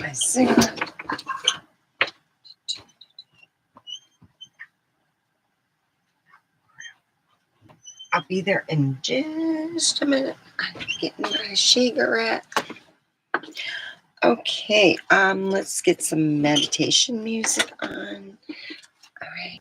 my cigarette. I'll be there in just a minute. I'm getting my cigarette. Okay, let's get some meditation music on. All right.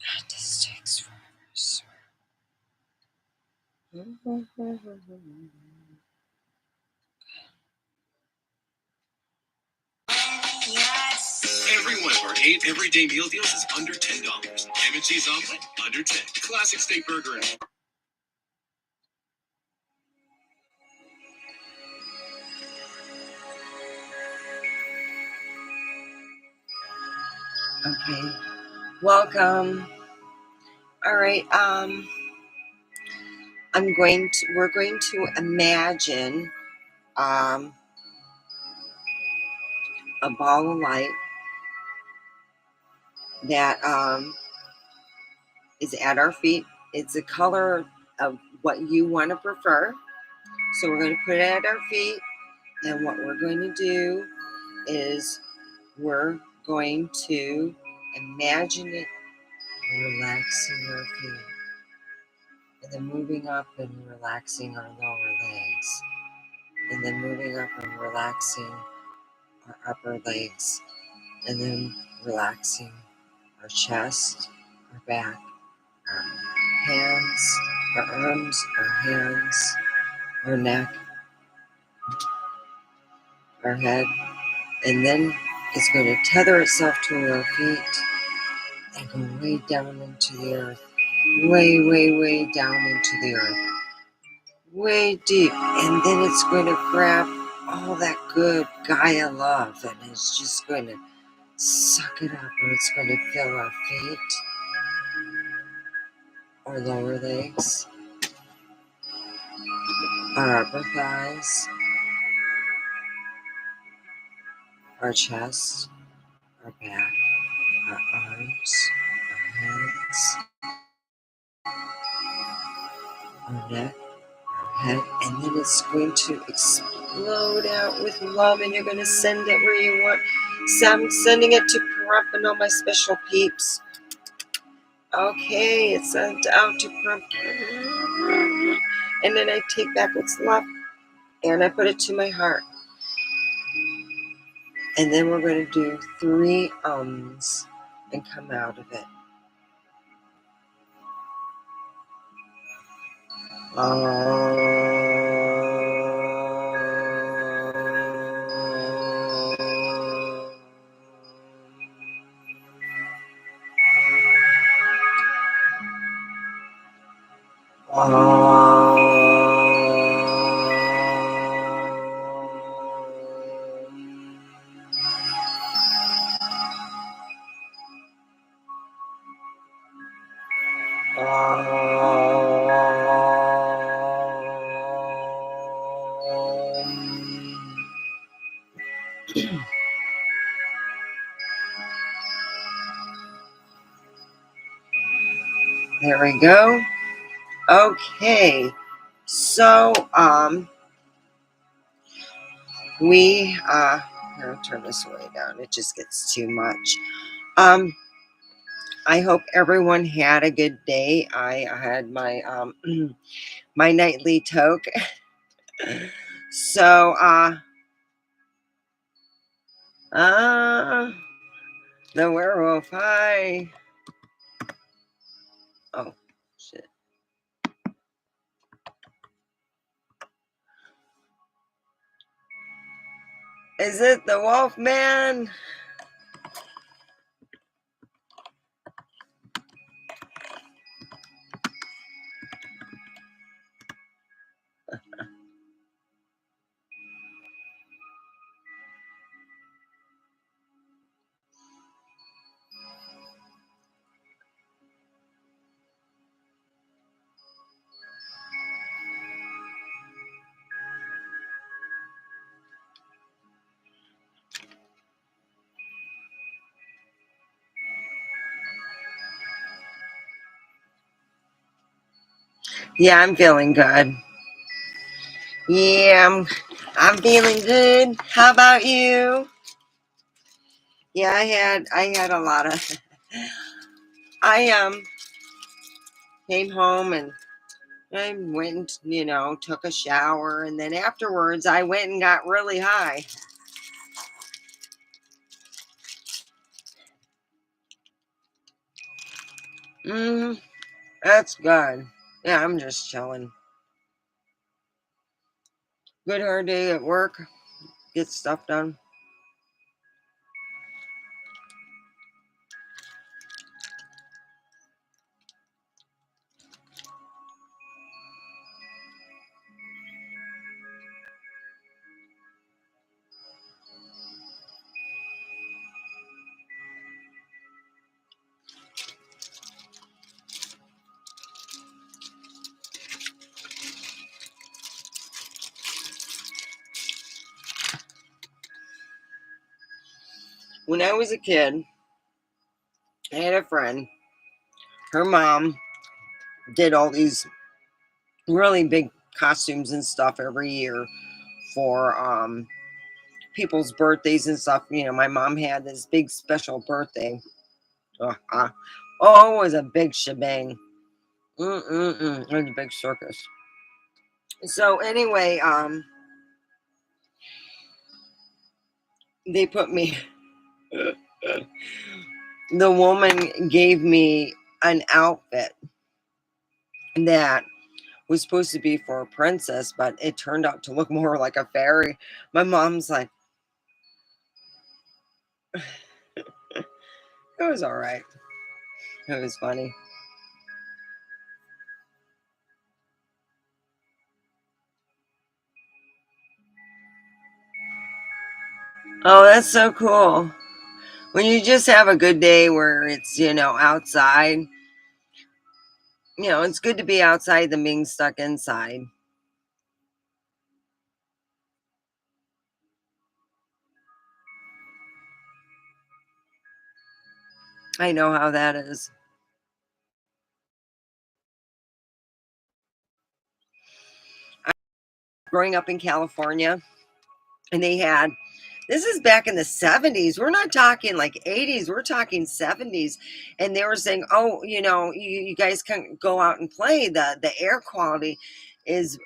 God, this takes forever. Every one of our 8 everyday meal deals is under $10. Ham and cheese omelet, under 10. Classic steak burger and Okay, welcome. All right, we're going to imagine a ball of light that is at our feet. It's a color of what you want to prefer. So we're going to put it at our feet, and what we're going to do is we're going to imagine it relaxing our feet, and then moving up and relaxing our lower legs, and then moving up and relaxing our upper legs, and then relaxing our chest, our back, our hands, our arms, our hands, our neck, our head, and then it's going to tether itself to our feet and go way down into the earth, way, way, way down into the earth, way deep, and then it's going to grab all that good Gaia love, and it's just going to suck it up, and it's going to fill our feet, our lower legs, our upper thighs, our chest, our back, our arms, our hands, our neck, our head, and then it's going to explode out with love, and you're going to send it where you want. So I'm sending it to Prump and all my special peeps. Okay, it's sent out to Prump. And then I take back what's left, and I put it to my heart. And then we're going to do 3 ums and come out of it. There we go. Okay, so I'll turn this way down. It just gets too much. I hope everyone had a good day. I had my my nightly toke. So the werewolf. Hi. Oh shit. Is it the wolf man? Yeah, I'm feeling good. Yeah, I'm feeling good. How about you? Yeah, I had a lot of I came home and I went, took a shower, and then afterwards I went and got really high. Mm, that's good. Yeah, I'm just chilling. Good hard day at work. Get stuff done. When I was a kid, I had a friend. Her mom did all these really big costumes and stuff every year for people's birthdays and stuff. My mom had this big special birthday. Oh, it was a big shebang. It was a big circus. So anyway, they put me. The woman gave me an outfit that was supposed to be for a princess, but it turned out to look more like a fairy. My mom's like, it was all right. It was funny. Oh, that's so cool. When you just have a good day where it's, outside, it's good to be outside than being stuck inside. I know how that is. Growing up in California, and they had this is back in the 70s. We're not talking like 80s, we're talking 70s. And they were saying, oh, you guys can't go out and play. The air quality is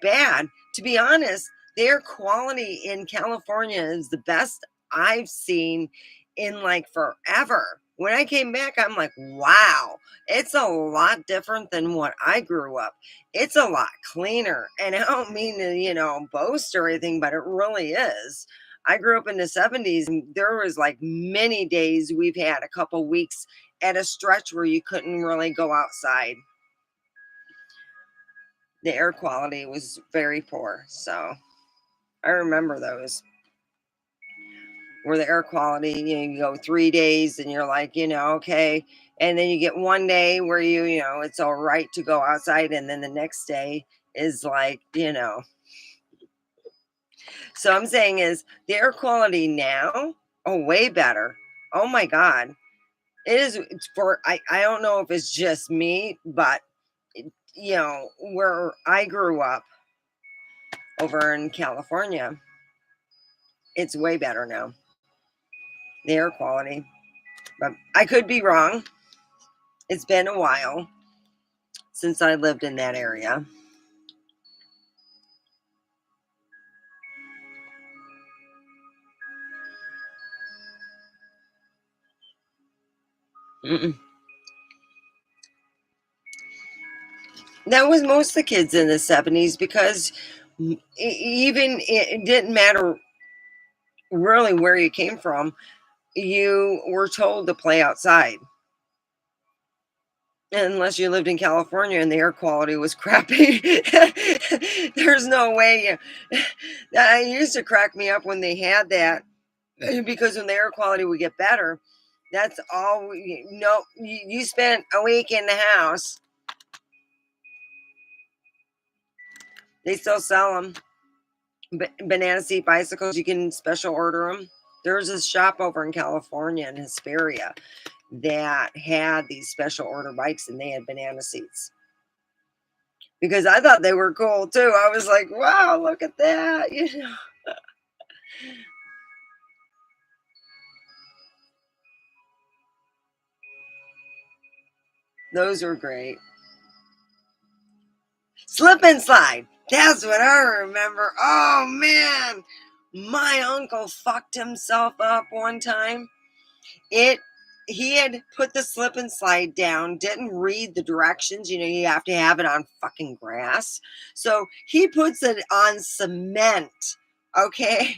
bad. To be honest, the air quality in California is the best I've seen in like forever. When I came back, I'm like, wow, it's a lot different than what I grew up. It's a lot cleaner. And I don't mean to, boast or anything, but it really is. I grew up in the 70s, and there was like many days we've had a couple weeks at a stretch where you couldn't really go outside. The air quality was very poor. So I remember those where the air quality, you go 3 days and you're like, okay. And then you get one day where it's all right to go outside. And then the next day is like, So I'm saying is the air quality now, oh, way better. Oh my God. It's for, I don't know if it's just me, but where I grew up over in California, it's way better now, the air quality. But I could be wrong. It's been a while since I lived in that area. Mm-mm. That was most of the kids in the 70s because even it didn't matter really where you came from, you were told to play outside. Unless you lived in California and the air quality was crappy. There's no way. That used to crack me up when they had that because when the air quality would get better, that's all. No, you spent a week in the house. They still sell them. Banana seat bicycles, you can special order them. There's a shop over in California in Hesperia that had these special order bikes and they had banana seats. because I thought they were cool too. I was like, wow, look at that. Those were great. Slip and slide. That's what I remember. Oh man, my uncle fucked himself up one time. It he had put the slip and slide down, didn't read the directions. You have to have it on fucking grass. So he puts it on cement. Okay.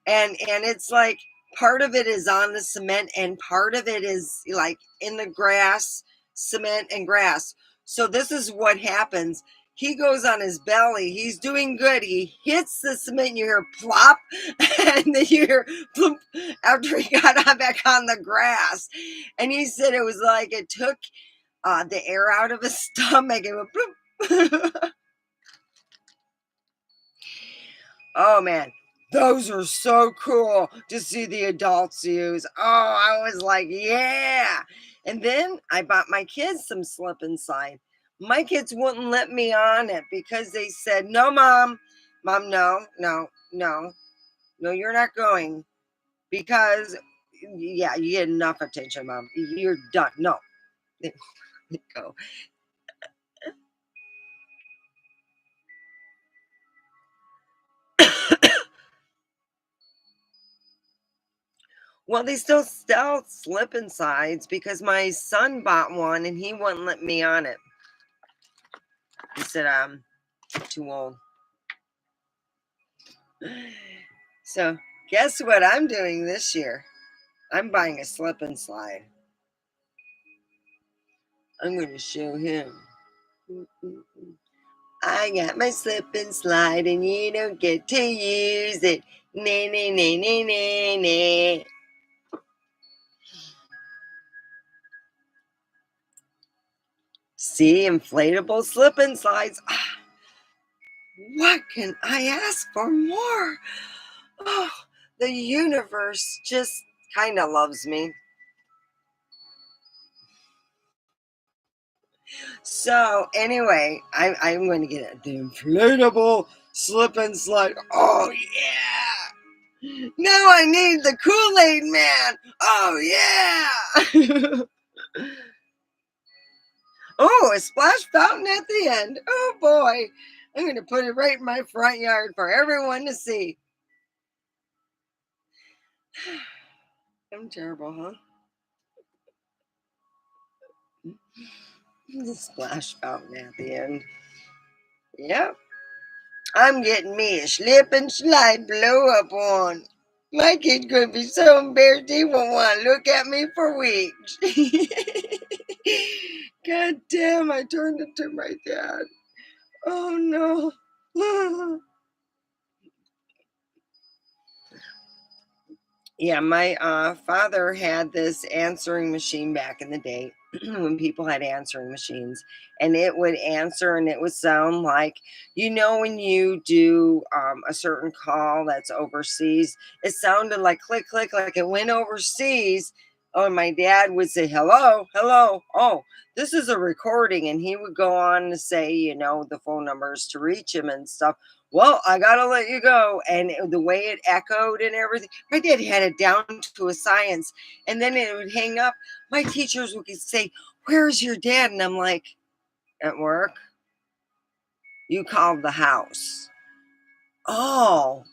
And it's like part of it is on the cement and part of it is like in the grass, cement and grass. So this is what happens. He goes on his belly. He's doing good. He hits the cement. You hear plop, and then you hear plop after he got back on the grass. And he said it was like it took the air out of his stomach. It went bloop. Oh man, those are so cool to see the adults use. Oh, I was like, yeah. And then I bought my kids some slip and slide. My kids wouldn't let me on it because they said, no, mom. Mom, no, no, no, no, you're not going because, yeah, you get enough attention, mom. You're done. No, go. Well, they still sell slip and sides because my son bought one and he wouldn't let me on it. He said, I'm too old. So, guess what I'm doing this year? I'm buying a slip and slide. I'm going to show him. I got my slip and slide, and you don't get to use it. Nay, nay, nay, nay, nay, nay. See, inflatable slip and slides. What can I ask for more? Oh, the universe just kind of loves me. So anyway, I'm going to get the inflatable slip and slide. Oh yeah! Now I need the Kool-Aid man. Oh yeah! Oh, a splash fountain at the end. Oh boy, I'm going to put it right in my front yard for everyone to see. I'm terrible, huh? The splash fountain at the end. Yep. I'm getting me a slip and slide blow up one. My kid's gonna be so embarrassed he won't want to look at me for weeks. God damn, I turned into my dad. Oh no. Yeah, my father had this answering machine back in the day when people had answering machines, and it would answer and it would sound like, when you do a certain call that's overseas, it sounded like click, click, like it went overseas. Oh, and my dad would say, hello, hello. Oh, this is a recording. And he would go on to say, the phone numbers to reach him and stuff. Well, I gotta let you go. And the way it echoed and everything, my dad had it down to a science. And then it would hang up. My teachers would say, where's your dad? And I'm like, at work. You called the house. Oh,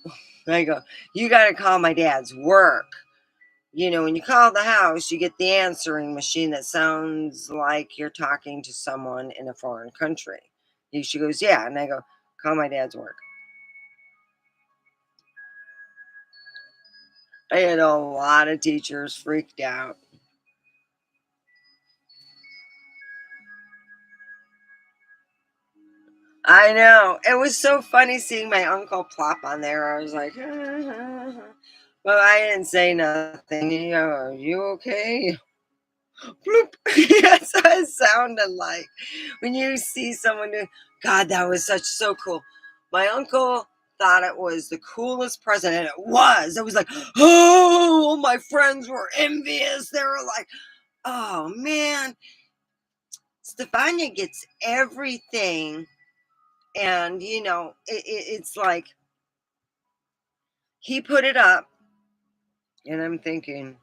I go, you got to call my dad's work. When you call the house, you get the answering machine that sounds like you're talking to someone in a foreign country. She goes, yeah. And I go, call my dad's work. I had a lot of teachers freaked out. I know. It was so funny seeing my uncle plop on there. I was like, well, I didn't say nothing. Are you okay? Bloop. That's what it sounded like. When you see someone do, God, that was so cool. My uncle thought it was the coolest present, and it was. It was like, oh, my friends were envious. They were like, oh man, Stefania gets everything And it's like he put it up, and I'm thinking,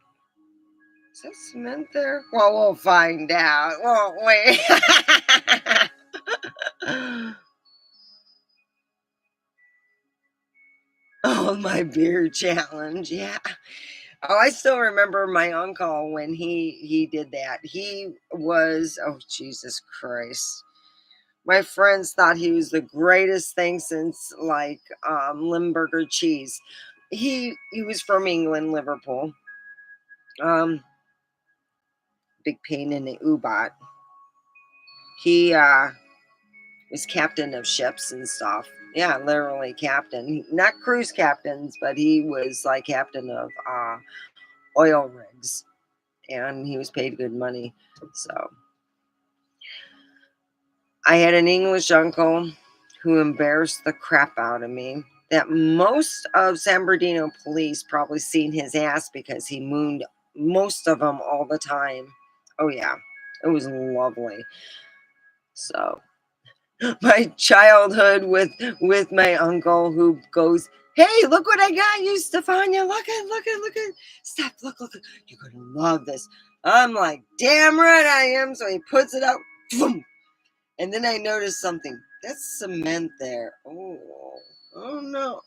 is that cement there? Well, we'll find out, won't we? Oh, my beer challenge, yeah. Oh, I still remember my uncle when he did that. He was, oh Jesus Christ. My friends thought he was the greatest thing since like Limburger cheese. He was from England, Liverpool. Um, big pain in the U-bot. He was captain of ships and stuff. Yeah, literally captain. Not cruise captains, but he was like captain of oil rigs, and he was paid good money. So I had an English uncle who embarrassed the crap out of me. That most of San Bernardino police probably seen his ass because he mooned most of them all the time. Oh yeah, it was lovely. So my childhood with my uncle who goes, "Hey, look what I got you, Stefania! Look at! Steph, look! You're gonna love this." I'm like, "Damn right I am!" So he puts it out. Boom. And then I noticed something. That's cement there. Oh no.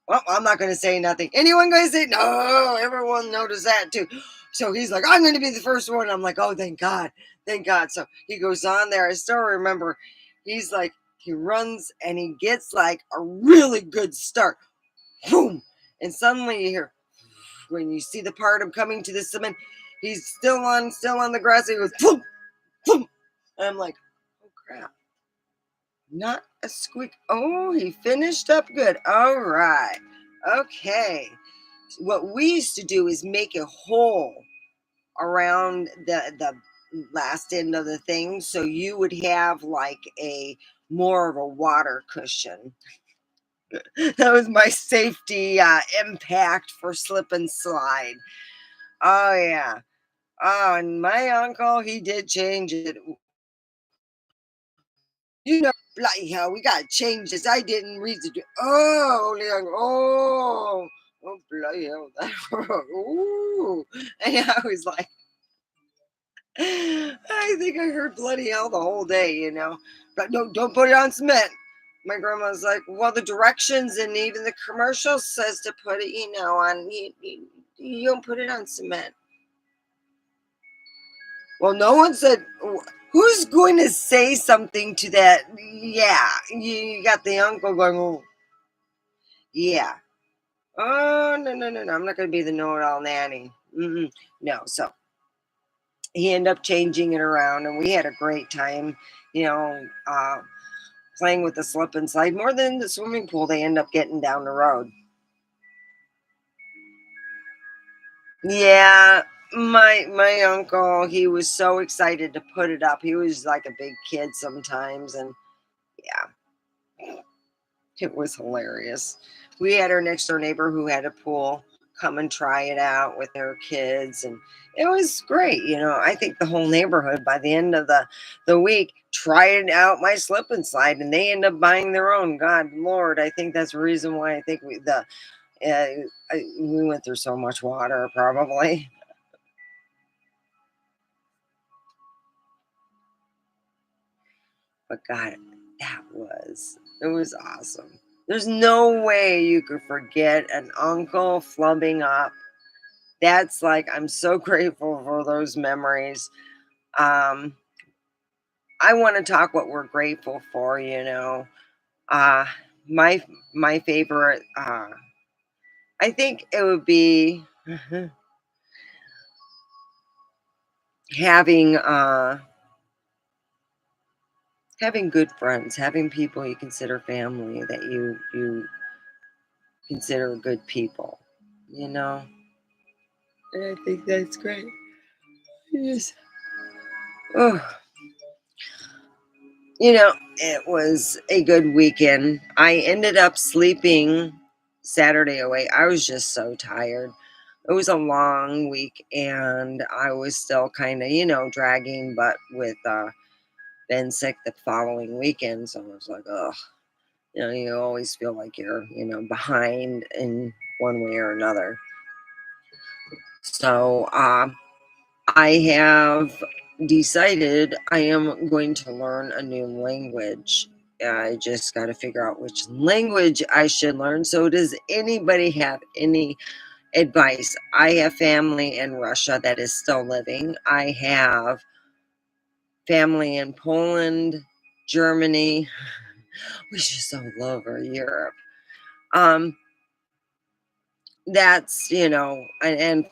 Well, I'm not going to say nothing. Anyone going to say no? Everyone noticed that too. So he's like, I'm going to be the first one. I'm like, oh, thank God. Thank God. So he goes on there. I still remember he's like, he runs and he gets like a really good start. Boom. And suddenly you hear, when you see the part of coming to the cement, he's still on the grass. He goes, boom, boom. And I'm like, oh crap. Not a squeak. Oh, he finished up good. All right. Okay. What we used to do is make a hole around the last end of the thing, so you would have like a more of a water cushion. That was my safety impact for slip and slide. Oh yeah. Oh, and my uncle, he did change it. Bloody hell, we gotta change this. I didn't read the. Oh, Leon. Oh, bloody hell. Ooh. And I was like, I think I heard bloody hell the whole day. But no, don't put it on cement. My grandma's like, well, the directions and even the commercial says to put it, on. You don't put it on cement. Well, no one said. Who's going to say something to that? Yeah, you got the uncle going, oh, yeah. Oh, no. I'm not going to be the know it all nanny. No. So he ended up changing it around, and we had a great time, playing with the slip and slide. More than the swimming pool, they end up getting down the road. Yeah. My uncle, he was so excited to put it up. He was like a big kid sometimes, and yeah. It was hilarious. We had our next door neighbor who had a pool come and try it out with their kids, and it was great. I think the whole neighborhood by the end of the week tried out my slip and slide, and they end up buying their own. God Lord, I think that's the reason why I think we went through so much water probably. But God, it was awesome. There's no way you could forget an uncle flubbing up. That's like, I'm so grateful for those memories. Um, I want to talk what we're grateful for. Uh, my my favorite, I think it would be having having good friends, having people you consider family, that you consider good people. You know, and I think that's great. Yes. Oh, it was a good weekend. I ended up sleeping Saturday away. I was just so tired. It was a long week, and I was still kind of, dragging, but with been sick the following weekend. So I was like, ugh. You always feel like you're, behind in one way or another. So, I have decided I am going to learn a new language. I just got to figure out which language I should learn. So, does anybody have any advice? I have family in Russia that is still living. I have family in Poland, Germany, which is all over Europe. Um, that's, and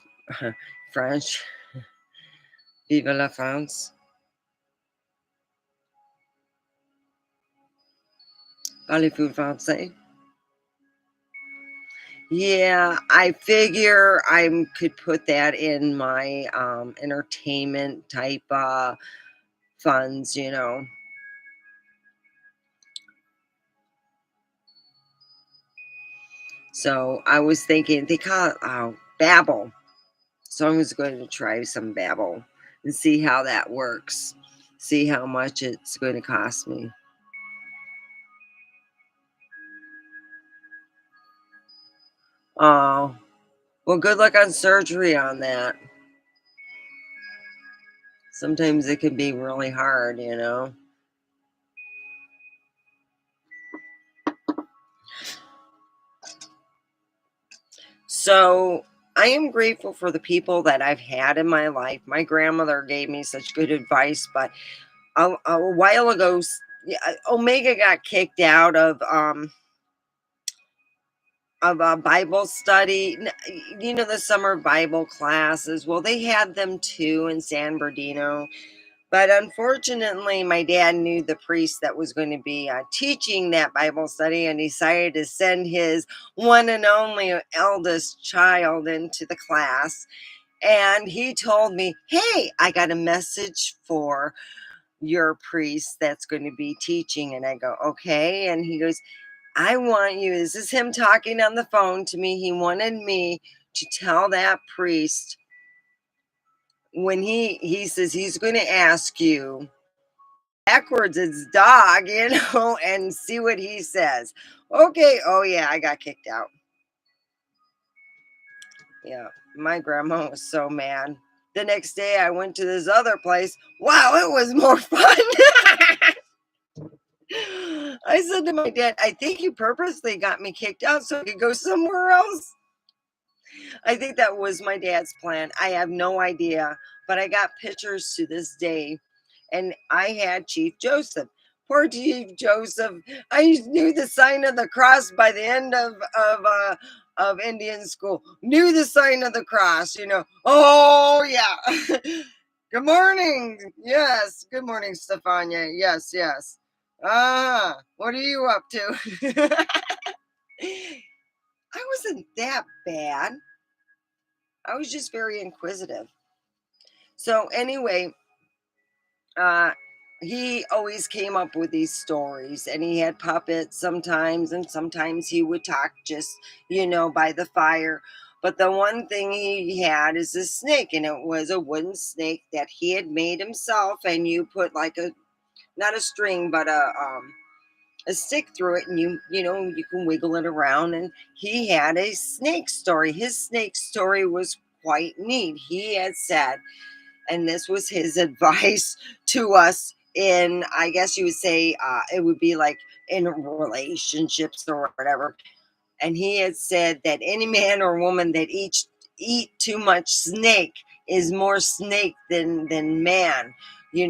French. Vive la France. Parlez-vous français? Yeah, I figure I could put that in my entertainment type funds. So I was thinking they call it Babbel. So I was going to try some Babbel and see how that works. See how much it's going to cost me. Oh, well, good luck on surgery on that. Sometimes it can be really hard. So I am grateful for the people that I've had in my life. My grandmother gave me such good advice, but a while ago, yeah, Omega got kicked out of a Bible study. The summer Bible classes. Well, they had them too in San Bernardino. But unfortunately, my dad knew the priest that was going to be teaching that Bible study and decided to send his one and only eldest child into the class. And he told me, "Hey, I got a message for your priest that's going to be teaching." And I go, "Okay." And he goes, "I want you," this is him talking on the phone to me. He wanted me to tell that priest when he says he's going to ask you backwards it's dog, and see what he says. Okay. Oh yeah, I got kicked out. Yeah, my grandma was so mad. The next day I went to this other place. Wow, it was more fun. I said to my dad, "I think you purposely got me kicked out so I could go somewhere else." I think that was my dad's plan. I have no idea, but I got pictures to this day, and I had Chief Joseph. Poor Chief Joseph. I knew the sign of the cross by the end of Indian school. Knew the sign of the cross. Oh yeah. Good morning. Yes. Good morning, Stefania. Yes, yes. What are you up to? I wasn't that bad. I was just very inquisitive. So anyway, uh, he always came up with these stories, and he had puppets sometimes, and sometimes he would talk just, by the fire. But the one thing he had is a snake, and it was a wooden snake that he had made himself, and you put like not a string, but a stick through it, and you can wiggle it around. And he had a snake story. His snake story was quite neat. He had said, and this was his advice to us in, I guess you would say, it would be like in relationships or whatever. And he had said that any man or woman that eat too much snake is more snake than man. He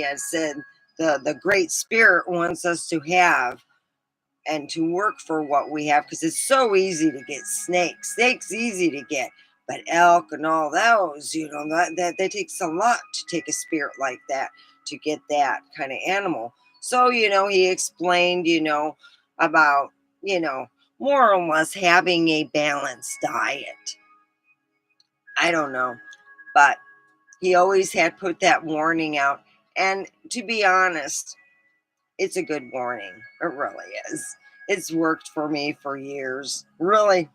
has said the Great Spirit wants us to have and to work for what we have, because it's so easy to get snakes. Snakes easy to get, but elk and all those, that takes a lot to take a spirit like that to get that kind of animal. So he explained, about you know more or less having a balanced diet. I don't know, but he always had put that warning out, and to be honest, it's a good warning. It really is. It's worked for me for years. Really.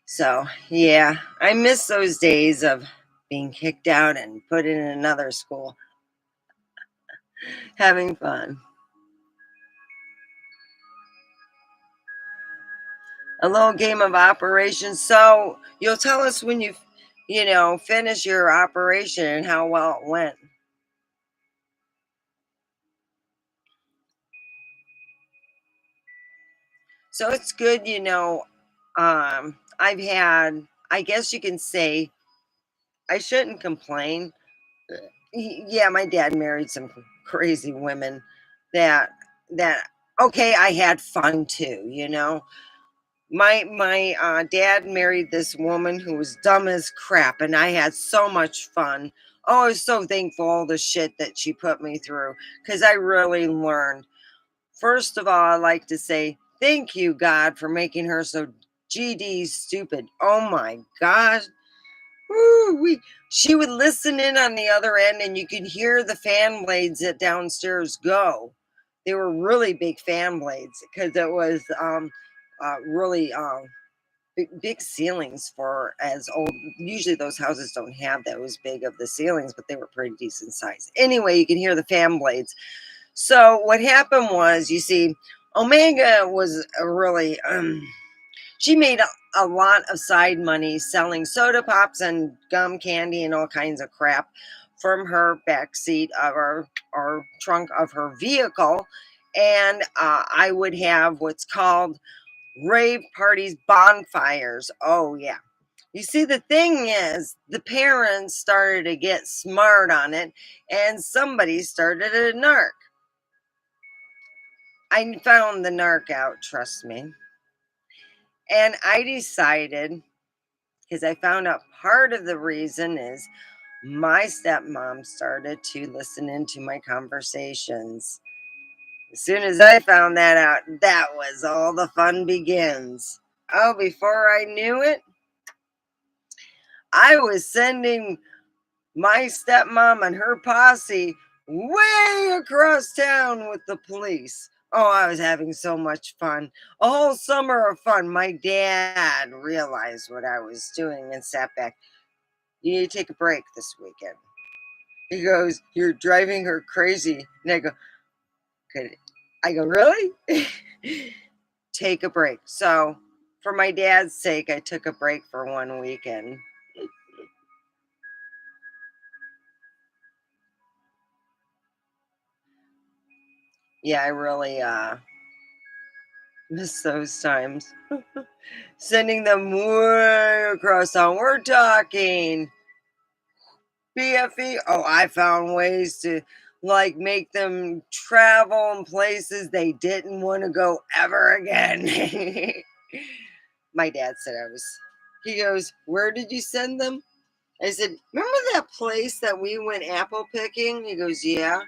So, yeah, I miss those days of being kicked out and put in another school, having fun. A little game of operation. So you'll tell us when you finish your operation and how well it went. So it's good. I've had, I guess you can say, I shouldn't complain. Yeah, my dad married some crazy women that that okay, I had fun too. My dad married this woman who was dumb as crap, and I had so much fun. Oh, I was so thankful all the shit that she put me through because I really learned. First of all, I like to say thank you, God, for making her so GD stupid. Oh my gosh. Woo, she would listen in on the other end, and you could hear the fan blades at downstairs go. They were really big fan blades because it was really big ceilings for as old. Usually, those houses don't have those big of the ceilings, but they were pretty decent size. Anyway, you can hear the fan blades. So what happened was, you see, Omega was a really she made a lot of side money selling soda pops and gum candy and all kinds of crap from her back seat of her or trunk of her vehicle. And I would have what's called rave parties, bonfires. Oh, yeah. You see, the thing is, the parents started to get smart on it, and somebody started a narc. I found the narc out, trust me. And I decided, because I found out part of the reason is my stepmom started to listen into my conversations. As soon as I found that out, that was all the fun begins. Oh, before I knew it, I was sending my stepmom and her posse way across town with the police. Oh, I was having so much fun. A whole summer of fun. My dad realized what I was doing and sat back. You need to take a break this weekend. He goes, "You're driving her crazy." And I go, "Could I go, really?" Take a break. So, for my dad's sake, I took a break for one weekend. Yeah, I really miss those times. Sending them way across town. We're talking BFE. Oh, I found ways to like make them travel in places they didn't want to go ever again. My dad said he goes, "Where did you send them?" I said, "Remember that place that we went apple picking?" He goes, "Yeah."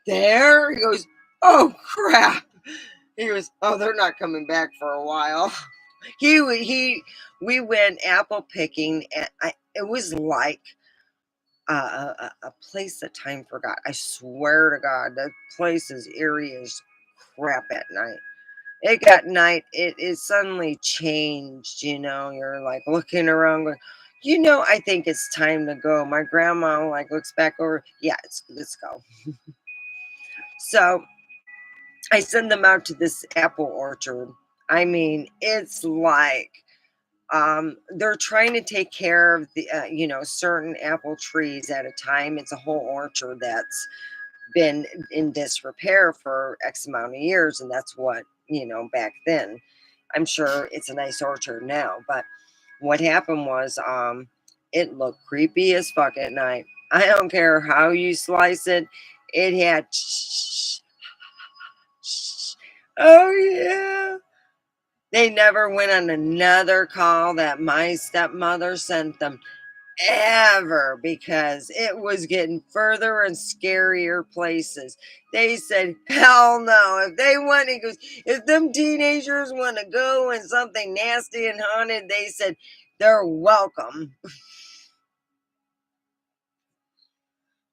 There? He goes, "Oh, crap." He goes, "Oh, they're not coming back for a while." We went apple picking, and it was like a place that time forgot. I swear to God, that place is eerie as crap at night. It got night. It is suddenly changed. You're like looking around, going, I think it's time to go. My grandma like looks back over. Yeah, let's go. So I send them out to this apple orchard. I mean, it's like they're trying to take care of the certain apple trees at a time. It's a whole orchard that's been in disrepair for X amount of years, and that's what back then. I'm sure it's a nice orchard now, but what happened was it looked creepy as fuck at night. I don't care how you slice it. It had oh yeah. They never went on another call that my stepmother sent them ever because it was getting further and scarier places. They said, "Hell no." If they want to go, if them teenagers want to go in something nasty and haunted, they said they're welcome.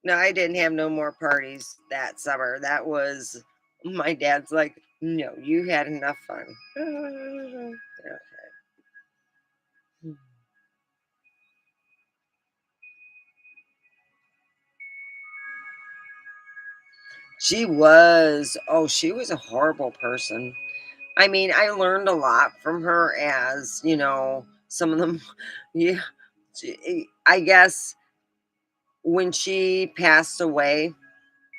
No, I didn't have no more parties that summer. That was my dad's like, "No, you had enough fun." Okay. She was. Oh, she was a horrible person. I mean, I learned a lot from her, as you know, some of them, yeah. I guess when she passed away,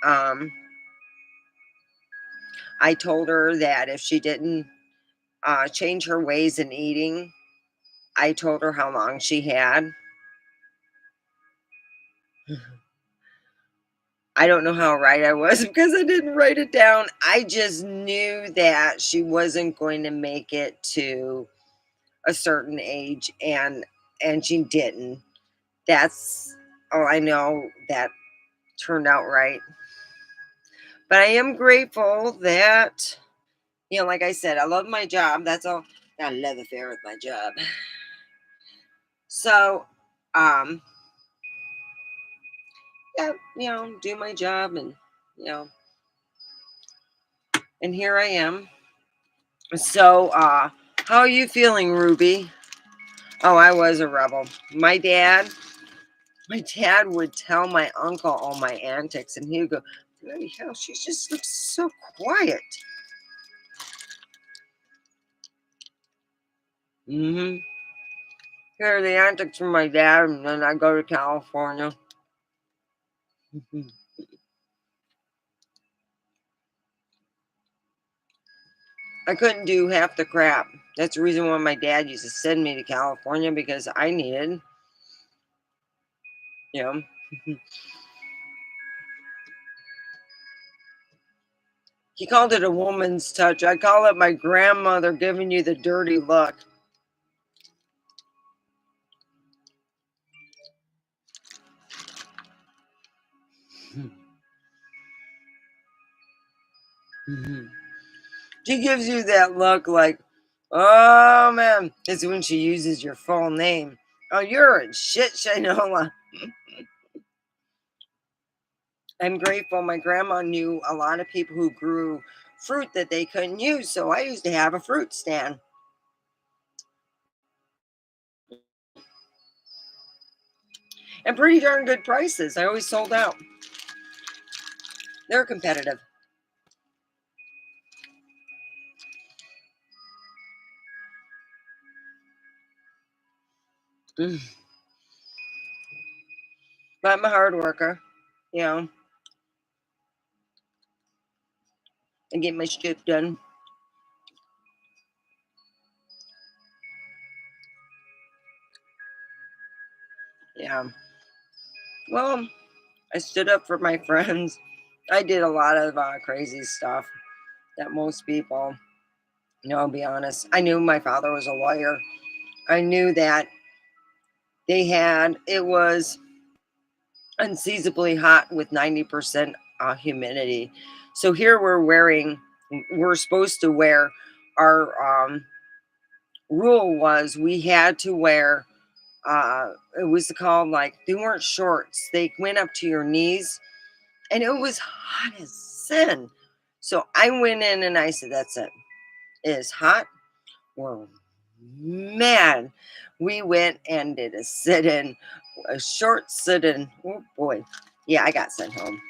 um, I told her that if she didn't change her ways in eating, I told her how long she had. I don't know how right I was because I didn't write it down. I just knew that she wasn't going to make it to a certain age, and she didn't. That's all I know that turned out right. But I am grateful that, like I said, I love my job. That's all. Got a love affair with my job. So, um, yeah, do my job, you know, and here I am. So, how are you feeling, Ruby? Oh, I was a rebel. My dad would tell my uncle all my antics, and he would go, "Bloody hell, she just looks so quiet." Mm-hmm. Hear the antics from my dad, and then I go to California. I couldn't do half the crap. That's the reason why my dad used to send me to California, because I needed, you know. He called it a woman's touch. I call it my grandmother giving you the dirty look. She gives you that look like, oh man, it's when she uses your full name. Oh, you're in shit, Shinola. I'm grateful my grandma knew a lot of people who grew fruit that they couldn't use, so I used to have a fruit stand. And pretty darn good prices. I always sold out. They're competitive. Mm. But I'm a hard worker. You know, I get my shit done. Yeah. Well, I stood up for my friends. I did a lot of crazy stuff that most people, I'll be honest. I knew my father was a lawyer. I knew that it was unseasonably hot with 90% humidity. So here we're supposed to wear our rule was we had to wear, it was called, like, they weren't shorts, they went up to your knees, and it was hot as sin. So I went in and I said, that's it. It is hot. We're mad. We went and did a sit in, a short sit in. Oh boy. Yeah, I got sent home.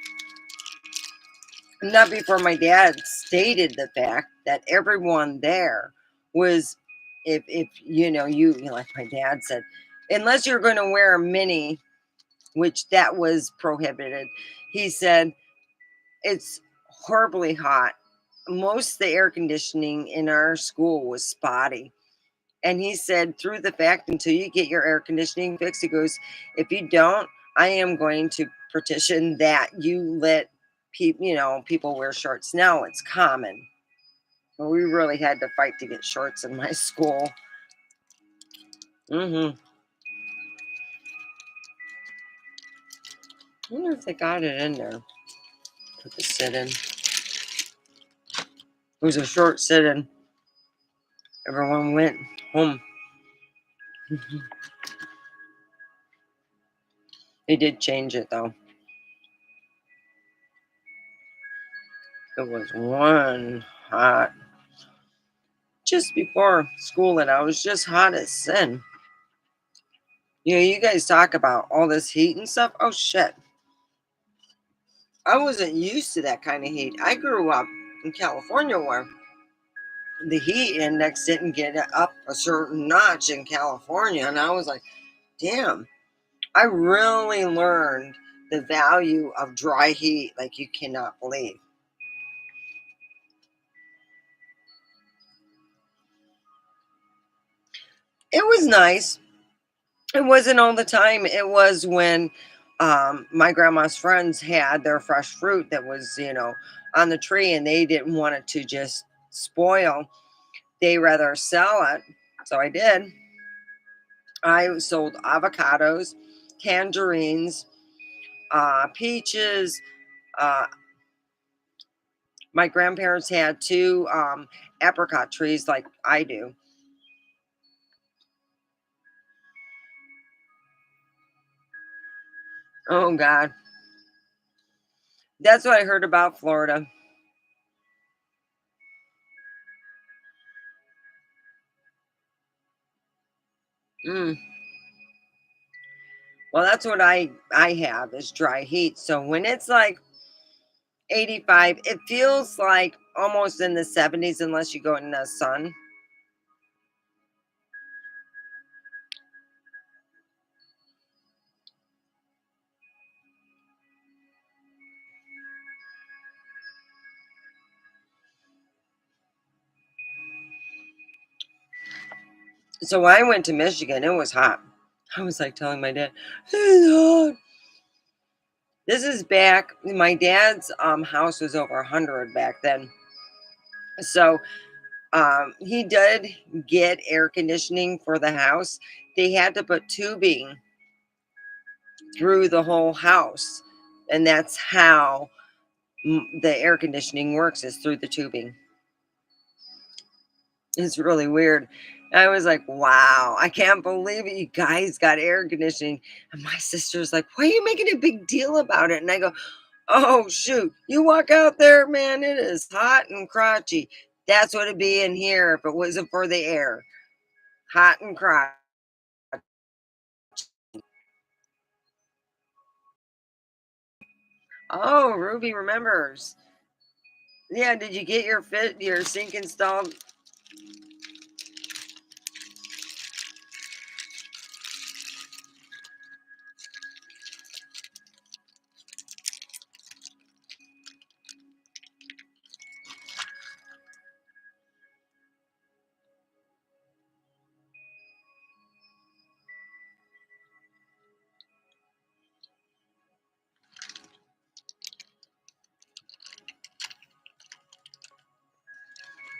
Not before my dad stated the fact that everyone there was, if like my dad said, unless you're going to wear a mini, which that was prohibited. He said it's horribly hot. Most of the air conditioning in our school was spotty. And he said, through the fact, until you get your air conditioning fixed, he goes, if you don't, I am going to petition that you let people wear shorts. Now it's common. But we really had to fight to get shorts in my school. I wonder if they got it in there. Put the sit in. It was a short sit in. Everyone went home. They did change it though. It was one hot just before school, and I was just hot as sin. You guys talk about all this heat and stuff. Oh shit. I wasn't used to that kind of heat. I grew up in California where the heat index didn't get up a certain notch in California. And I was like, damn, I really learned the value of dry heat like you cannot believe. It was nice. It wasn't all the time. It was when my grandma's friends had their fresh fruit that was, on the tree and they didn't want it to just spoil. They rather sell it. So I did. I sold avocados, tangerines, peaches. Uh, my grandparents had two apricot trees like I do. Oh, God. That's what I heard about Florida. Mm. Well, that's what I have is dry heat. So when it's like 85, it feels like almost in the 70s unless you go in the sun. So when I went to Michigan, it was hot. I was like telling my dad, "It's hot." This is back. My dad's house was over 100 back then. So he did get air conditioning for the house. They had to put tubing through the whole house, and that's how the air conditioning works is through the tubing. It's really weird. I was like, wow, I can't believe it. You guys got air conditioning. And my sister's like, why are you making a big deal about it? And I go, oh, shoot. You walk out there, man, it is hot and crotchy. That's what it'd be in here if it wasn't for the air. Hot and crotchy. Oh, Ruby remembers. Yeah, did you get your sink installed?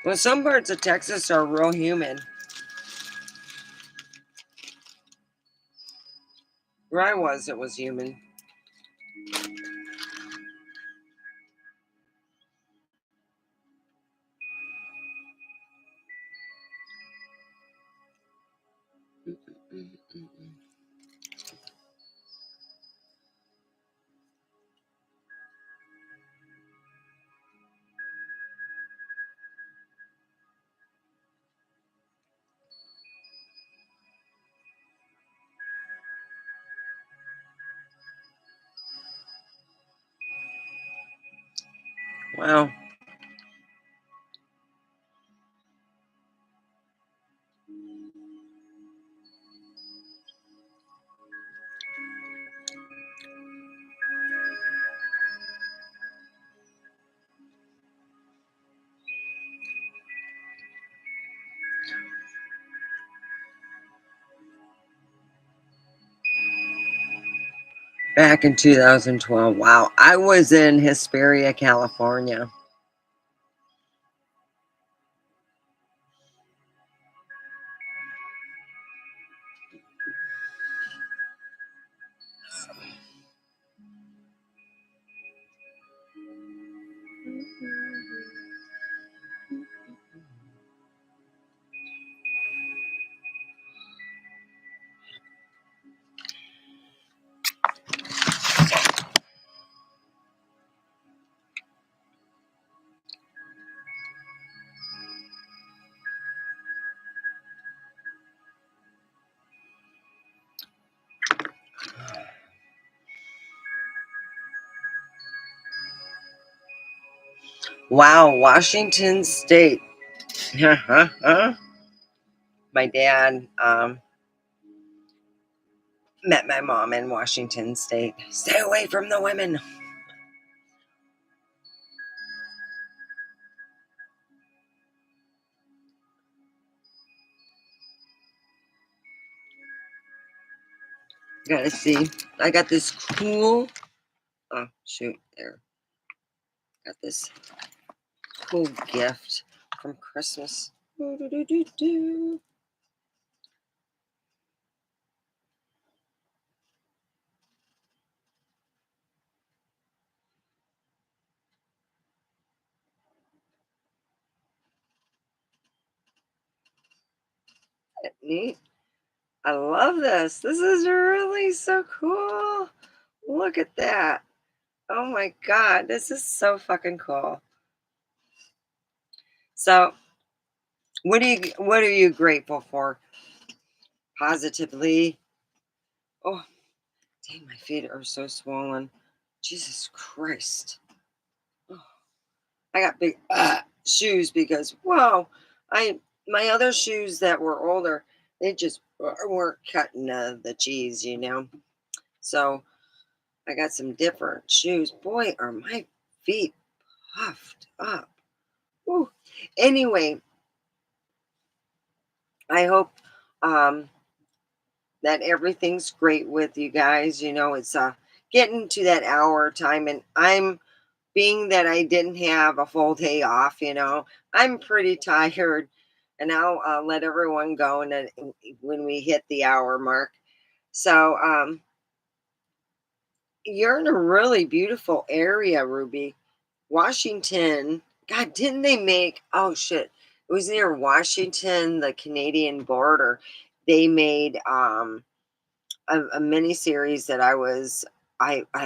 Well, some parts of Texas are real humid. Where I was, it was humid. Wow. Back in 2012. Wow. I was in Hesperia, California. Wow. Washington State. My dad met my mom in Washington State. Stay away from the women. Gotta see. I got this cool. Oh shoot! There. Got this cool gift from Christmas. Doo-doo-doo-doo-doo. Neat. I love this. This is really so cool. Look at that. Oh my God. This is so fucking cool. So, what are you grateful for? Positively. Oh, dang, my feet are so swollen. Jesus Christ. Oh, I got big shoes because whoa, I my other shoes that were older, they just weren't cutting the cheese. So I got some different shoes. Boy, are my feet puffed up. Whew. Anyway, I hope um, that everything's great with you guys. It's getting to that hour time, and I'm being that I didn't have a full day off. I'm pretty tired, and I'll let everyone go, and then when we hit the hour mark. So you're in a really beautiful area, Ruby. Washington. God, didn't they make? Oh shit! It was near Washington, the Canadian border. They made a mini series that I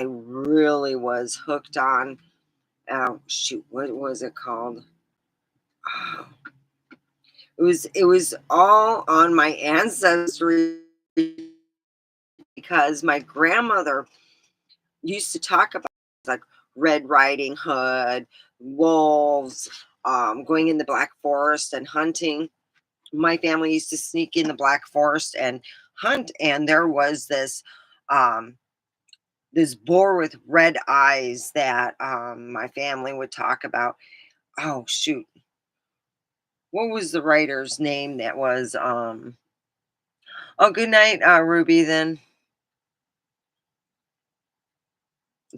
really was hooked on. Oh shoot, what was it called? Oh, it was all on my ancestry because my grandmother used to talk about like Red Riding Hood, wolves, going in the Black Forest and hunting. My family used to sneak in the Black Forest and hunt, and there was um, this boar with red eyes that my family would talk about. Oh shoot, what was the writer's name? That was Oh, good night, Ruby. Then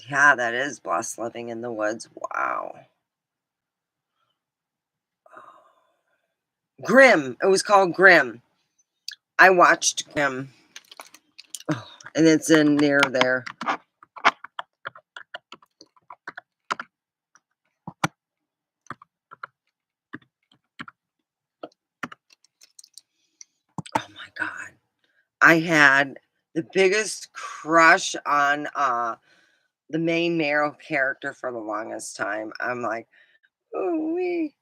yeah, that is Blessed Living in the Woods. Wow. Grimm. It was called Grimm. I watched Grimm. Oh, and it's in near there. Oh my God. I had the biggest crush on the main male character for the longest time. I'm like, oh we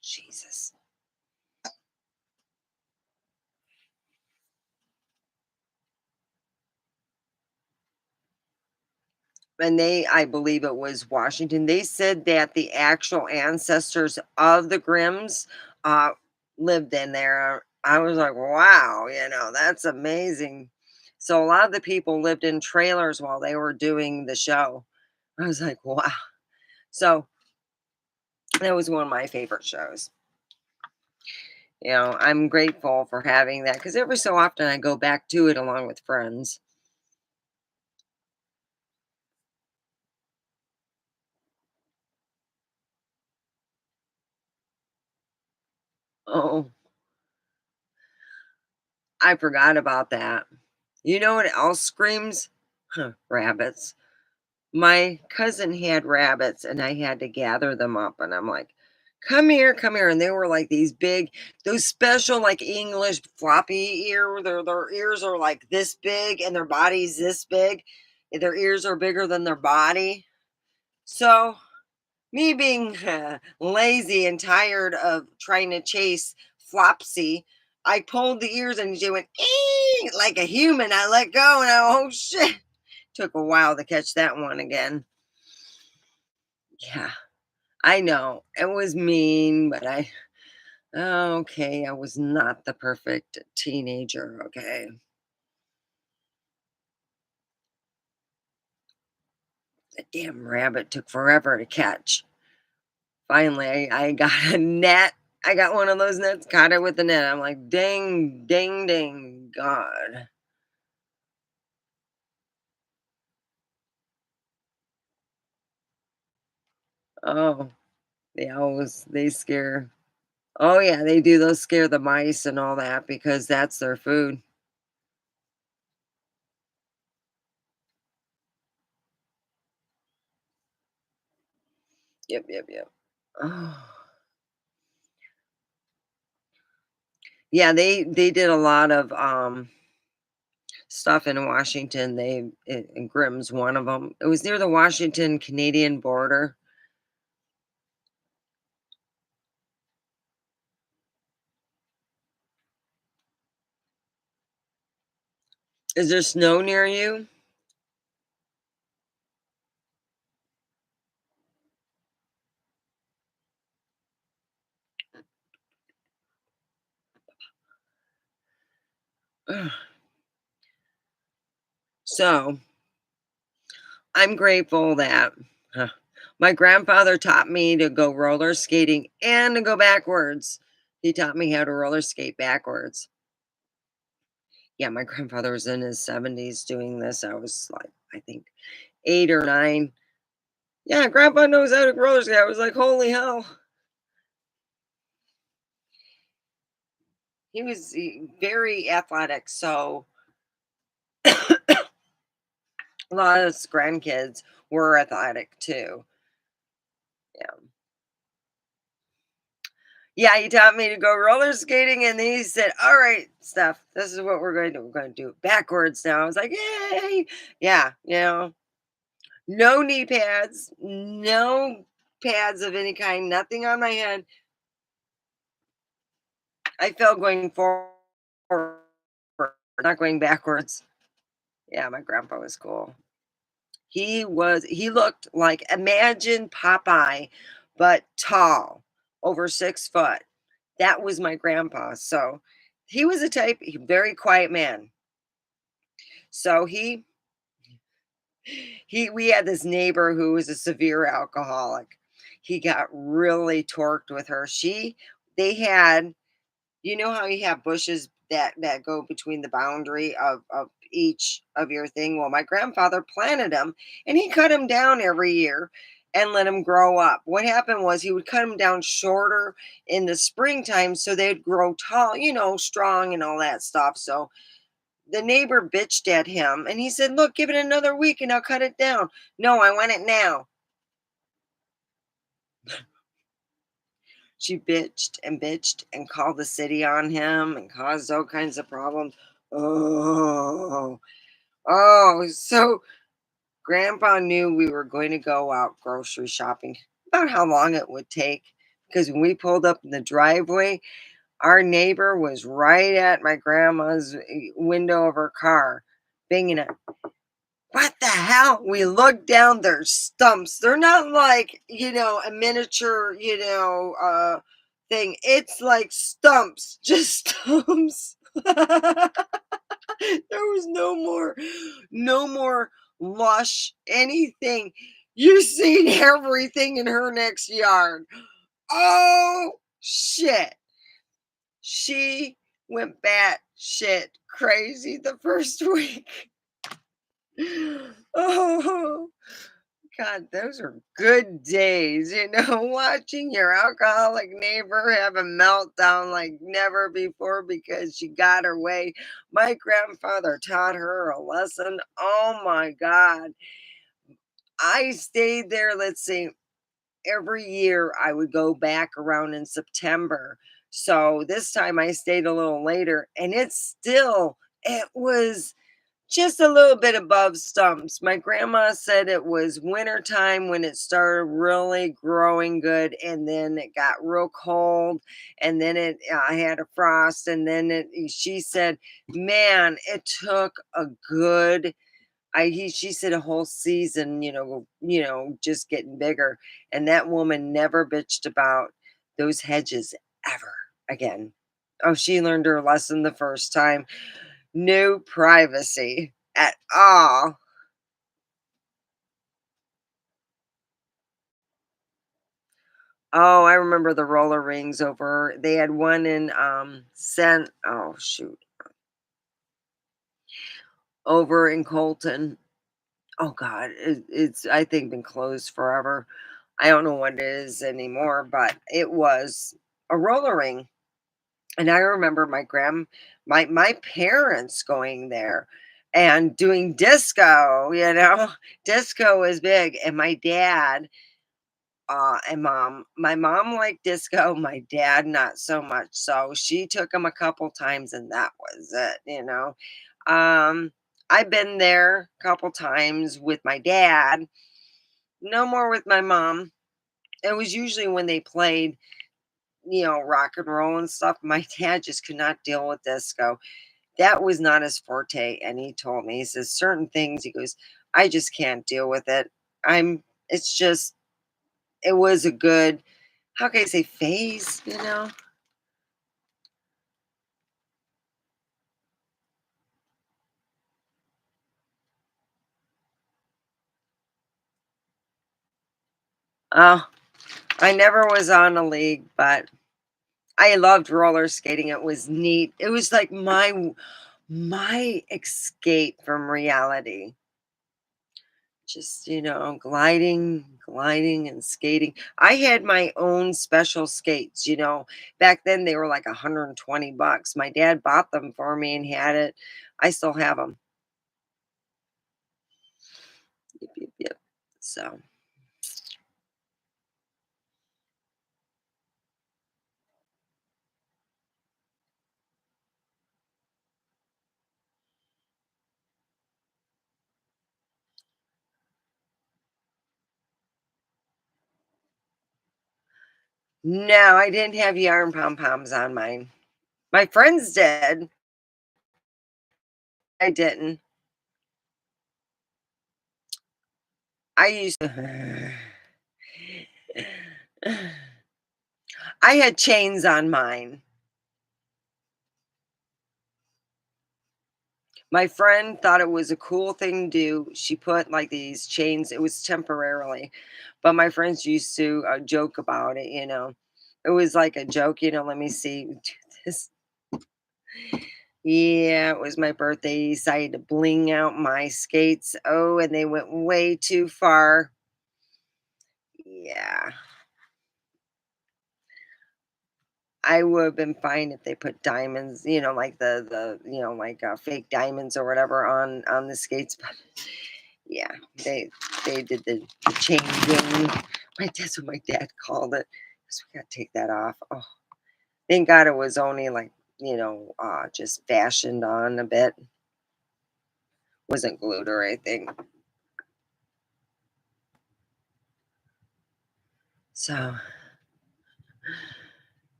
Jesus. And I believe it was Washington. They said that the actual ancestors of the Grimms uh, lived in there. I was like, wow, that's amazing. So a lot of the people lived in trailers while they were doing the show. I was like, wow. So that was one of my favorite shows. I'm grateful for having that because every so often I go back to it along with friends. Oh, I forgot about that. You know what else screams? Huh, rabbits. My cousin had rabbits and I had to gather them up and I'm like, come here, come here. And they were like these big, those special like English floppy ear. Their ears are like this big and their body's this big. And their ears are bigger than their body. So me being lazy and tired of trying to chase Flopsy, I pulled the ears and she went like a human. I let go and oh shit. Took a while to catch that one again. Yeah. I know it was mean, but okay, I was not the perfect teenager, okay? The damn rabbit took forever to catch. Finally, I got a net. I got one of those nets, caught it with the net. I'm like, ding, ding, ding, God. Oh, they scare. Oh yeah, they do. Those scare the mice and all that because that's their food. Yep, yep, yep. Oh. Yeah, they did a lot of stuff in Washington. And Grimm's one of them. It was near the Washington Canadian border. Is there snow near you? Ugh. So I'm grateful that huh, my grandfather taught me to go roller skating and to go backwards. He taught me how to roller skate backwards. Yeah, my grandfather was in his 70s doing this. I was like, I think 8 or 9. Yeah, grandpa knows how to roller skate. I was like, holy hell. Very athletic. So a lot of his grandkids were athletic too. Yeah. Yeah, he taught me to go roller skating, and then he said, "All right, Steph, this is what we're going to do. We're going to do it backwards now." I was like, "Yay!" Yeah, no knee pads, no pads of any kind, nothing on my head. I felt going forward, not going backwards. Yeah, my grandpa was cool. He looked like imagine Popeye, but tall, over 6 foot. That was my grandpa. So he was a very quiet man. So we had this neighbor who was a severe alcoholic. He got really torqued with her. They had, you know how you have bushes that go between the boundary of each of your thing. Well, my grandfather planted them, and he cut them down every year and let them grow up. What happened was he would cut them down shorter in the springtime so they'd grow tall, strong and all that stuff. So the neighbor bitched at him, and he said, "Look, give it another week and I'll cut it down." "No, I want it now." She bitched and called the city on him and caused all kinds of problems. Oh, so grandpa knew we were going to go out grocery shopping, about how long it would take. Because when we pulled up in the driveway, our neighbor was right at my grandma's window of her car, banging it. What the hell? We look down, there's stumps. They're not like, a miniature, thing. It's like stumps, just stumps. There was no more lush anything. You seen everything in her next yard. Oh shit. She went bat shit crazy the first week. Oh God, those are good days, watching your alcoholic neighbor have a meltdown like never before because she got her way. My grandfather taught her a lesson. Oh my God. I stayed there, let's see, every year I would go back around in September. So this time I stayed a little later, and it was just a little bit above stumps. My grandma said it was winter time when it started really growing good, and then it got real cold, and then I had a frost, and then she said, "Man, it took a good She said a whole season, just getting bigger, and that woman never bitched about those hedges ever again. Oh, she learned her lesson the first time. No privacy at all. Oh, I remember the roller rings over they had one in, oh, shoot, over in Colton. Oh god, it's, I think, been closed forever. I don't know what it is anymore, but it was a roller ring, and I remember my parents going there and doing disco. Disco is big, and my dad, and my mom liked disco, my dad not so much, so she took him a couple times, and that was it. Um, I've been there a couple times with my dad, no more with my mom. It was usually when they played, rock and roll and stuff. My dad just could not deal with disco. That was not his forte, and he told me, he says, "Certain things," he goes, "I just can't deal with it." It's just it was a good, how can I say, phase? Oh, I never was on a league, but I loved roller skating. It was neat. It was like my escape from reality. Just, gliding and skating. I had my own special skates. Back then they were like $120. My dad bought them for me and had it. I still have them. Yep, yep, yep. So, no, I didn't have yarn pom poms on mine. My friends did. I didn't. I used I had chains on mine. My friend thought it was a cool thing to do. She put like these chains, it was temporarily, but my friends used to joke about it. It was like a joke. Let me see. Do this. Yeah, it was my birthday. He decided to bling out my skates. Oh, and they went way too far. Yeah. I would have been fine if they put diamonds, like like fake diamonds or whatever on the skates. But yeah, they did the changing. That's what my dad called it. So we got to take that off. Oh, thank God it was only like just fashioned on a bit. Wasn't glued or anything. So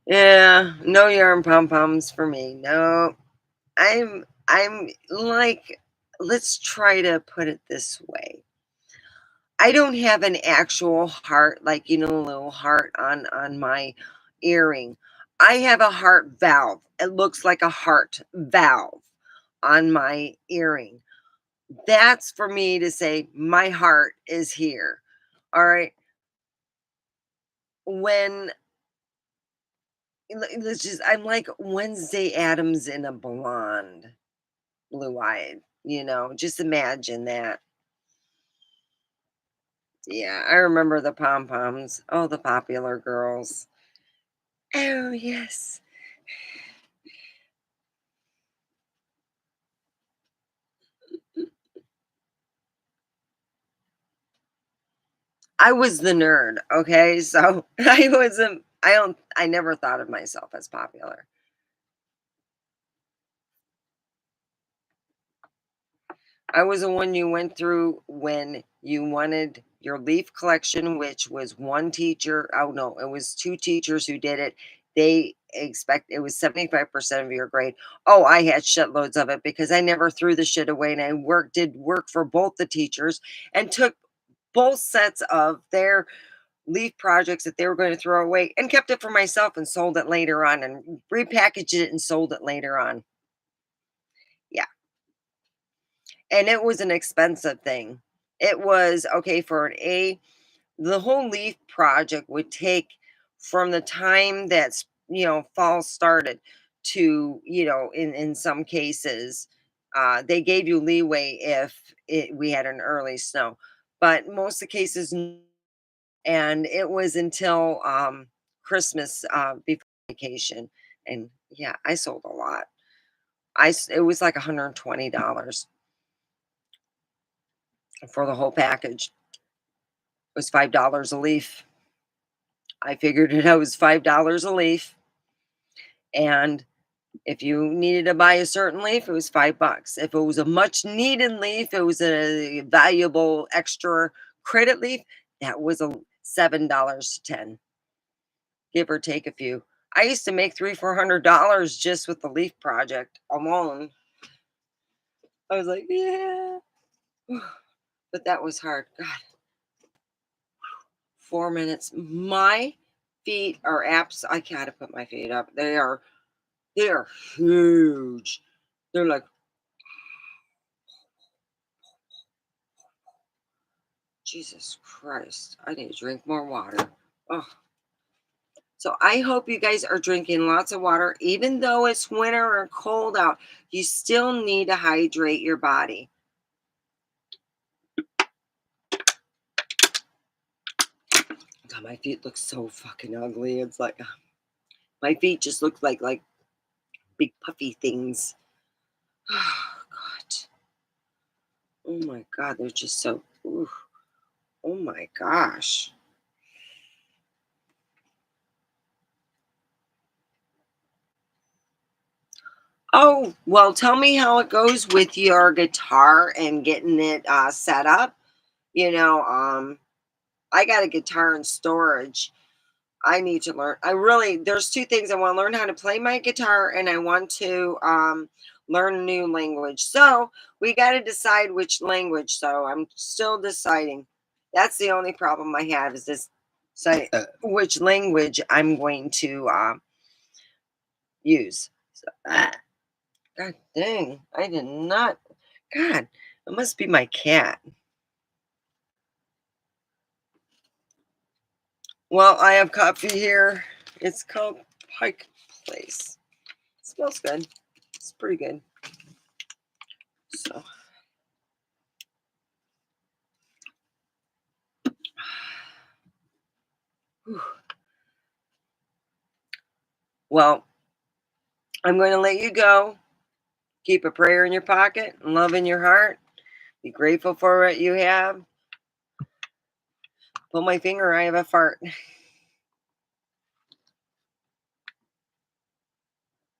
yeah, no yarn pom poms for me. No, I'm like, let's try to put it this way. I don't have an actual heart, like, a little heart on my earring. I have a heart valve. It looks like a heart valve on my earring. That's for me to say my heart is here. All right. When let's just I'm like Wednesday Adams in a blonde, blue-eyed, just imagine that. Yeah, I remember the pom-poms. Oh, the popular girls. Oh, yes. I was the nerd, okay? So I never thought of myself as popular. I was the one you went through when you wanted your leaf collection, which was one teacher. Oh no, it was two teachers who did it. They expect it was 75% of your grade. Oh, I had shitloads of it because I never threw the shit away, and I did work for both the teachers and took both sets of their leaf projects that they were going to throw away and kept it for myself and sold it later on and repackaged it and sold it later on. Yeah. And it was an expensive thing. It was okay for an A. The whole leaf project would take from the time that's, fall started to, in some cases, they gave you leeway if we had an early snow, but most of the cases, and it was until Christmas, before vacation. And yeah, I sold a lot. It was like $120 for the whole package. It was $5 a leaf. I figured it out, was $5 a leaf. And if you needed to buy a certain leaf, it was $5. If it was a much needed leaf, it was a valuable extra credit leaf, that was a $7 to 10, give or take a few. I used to make $300-400 just with the leaf project alone. I was like, yeah. But that was hard. God, 4 minutes. My feet are apps. I gotta put my feet up. They are huge. They're like, Jesus Christ. I need to drink more water. Oh. So I hope you guys are drinking lots of water. Even though it's winter or cold out, you still need to hydrate your body. God, my feet look so fucking ugly. It's like my feet just look like big puffy things. Oh God. Oh my God, they're just so. Ooh. Oh my gosh. Oh, well, tell me how it goes with your guitar and getting it set up. You know, I got a guitar in storage. I need to learn. There's two things. I want to learn how to play my guitar, and I want to learn a new language. So we got to decide which language. So I'm still deciding. That's the only problem I have, is this, say, which language I'm going to use. So, God dang, I did not. God, it must be my cat. Well, I have coffee here. It's called Pike Place. It smells good. It's pretty good. So, whew. Well, I'm going to let you go. Keep a prayer in your pocket and love in your heart. Be grateful for what you have. Pull my finger, I have a fart.